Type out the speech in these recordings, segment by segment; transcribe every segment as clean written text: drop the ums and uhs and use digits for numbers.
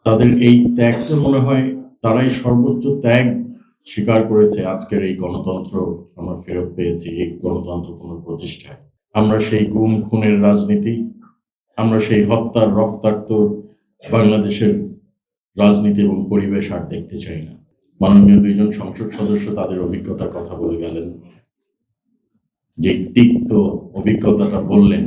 তাদের এই ত্যাগটা মনে হয় তারাই সর্বোচ্চ ত্যাগ স্বীকার করেছে আজকের এই গণতন্ত্র আমরা ফেরত পেয়েছি, এই গণতন্ত্র পুনঃপ্রতিষ্ঠায়। আমরা সেই গুম খুনের রাজনীতি, আমরা সেই হত্যার রক্তাক্ত বাংলাদেশের রাজনীতি এবং পরিবেশ আর দেখতে চাই না। মাননীয় দুইজন সংসদ সদস্য তাদের অভিজ্ঞতার কথা বলে গেলেন, যে তিক্ত অভিজ্ঞতাটা বললেন।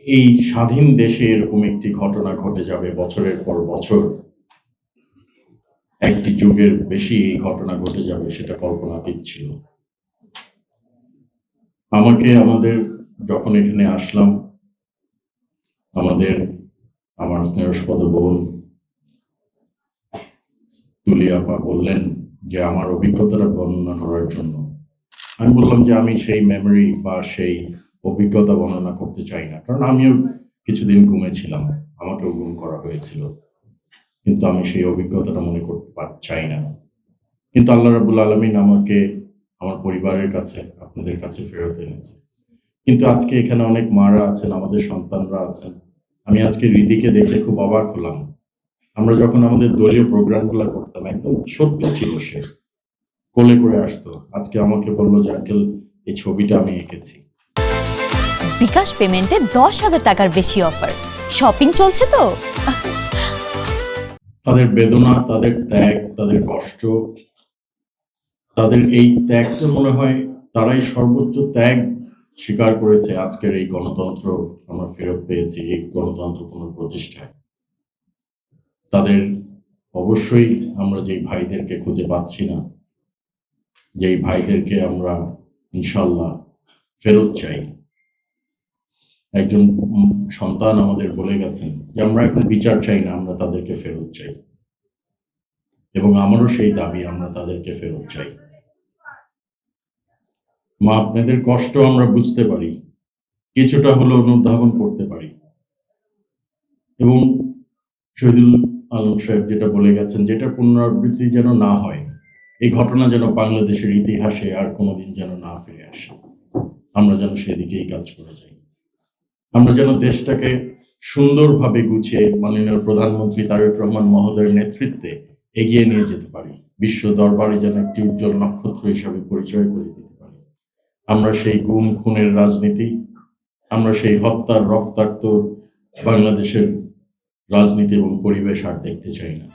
এই স্বাধীন দেশে এরকম একটি ঘটনা ঘটে যাবে বছরের পর বছর, একটি যুগের বেশি এই ঘটনা ঘটে যাবে, সেটা কল্পনাতীত ছিল। আমাদের যখন এখানে আসলাম, আমার স্নেহস্পদ বোন তুলি আপা বললেন যে আমার অভিজ্ঞতাটা বর্ণনা করার জন্য। আমি বললাম যে আমি সেই মেমরি বা সেই অভিজ্ঞতা বর্ণনা করতে চাই না, কারণ আমিও কিছুদিন ঘুমেছিলাম, আমাকেও গুম করা হয়েছিল, কিন্তু আমি সেই অভিজ্ঞতাটা মনে করতে চাই না। কিন্তু আল্লাহ রাব্বুল আলামিন আমাকে আমার পরিবারের কাছে, আপনাদের কাছে ফেরত এনেছে। কিন্তু আজকে এখানে অনেক মারা আছেন, আমাদের সন্তানরা আছেন। আমি আজকে রিদিকে দেখে খুব অবাক হলাম। আমরা যখন আমাদের দলীয় প্রোগ্রামগুলো করতাম, একদম ছোট্ট ছিল সে, কোলে করে আসতো। আজকে আমাকে বললো যে আঙ্কেল, এই ছবিটা আমি এঁকেছি। বিকাশ পেমেন্টে 10,000 টাকার বেশি অফার, শপিং চলছে তো। তাদের বেদনা, তাদের ত্যাগ, তাদের কষ্ট, তাদের এই ত্যাগটা মনে হয় তারাই সর্বোচ্চ ত্যাগ স্বীকার করেছে আজকের এই গণতন্ত্র আমরা ফেরত পেয়েছি, এই গণতন্ত্র পুনঃপ্রতিষ্ঠায়। তাদের অবশ্যই আমরা যেই ভাইদেরকে খুঁজে পাচ্ছি না, যেই ভাইদেরকে আমরা ইনশাল্লাহ ফেরত চাই। একজন সন্তান আমাদের বলে গেছেন যে আমরা এখন বিচার চাই না, আমরা তাদেরকে ফেরত চাই, এবং আমারও সেই দাবি, আমরা তাদেরকে ফেরত চাই। মা, আপনাদের কষ্ট আমরা বুঝতে পারি, কিছুটা হলেও অনুধাবন করতে পারি, এবং শহীদুল আলম সাহেব যেটা বলে গেছেন, যেটা পুনরাবৃত্তি যেন না হয়, এই ঘটনা যেন বাংলাদেশের ইতিহাসে আর কোনোদিন যেন না ফিরে আসে, আমরা যেন সেদিকেই কাজ করে যাই। আমরা যেন দেশটাকে সুন্দরভাবে গুছিয়ে মাননীয় প্রধানমন্ত্রী তারেক রহমান মহোদয়ের নেতৃত্বে এগিয়ে নিয়ে যেতে পারি, বিশ্ব দরবারে যেন একটি উজ্জ্বল নক্ষত্র হিসাবে পরিচয় করে দিতে পারি। আমরা সেই গুম খুনের রাজনীতি, আমরা সেই হত্যার রক্তাক্ত বাংলাদেশের রাজনীতি এবং পরিবেশ আর দেখতে চাই না।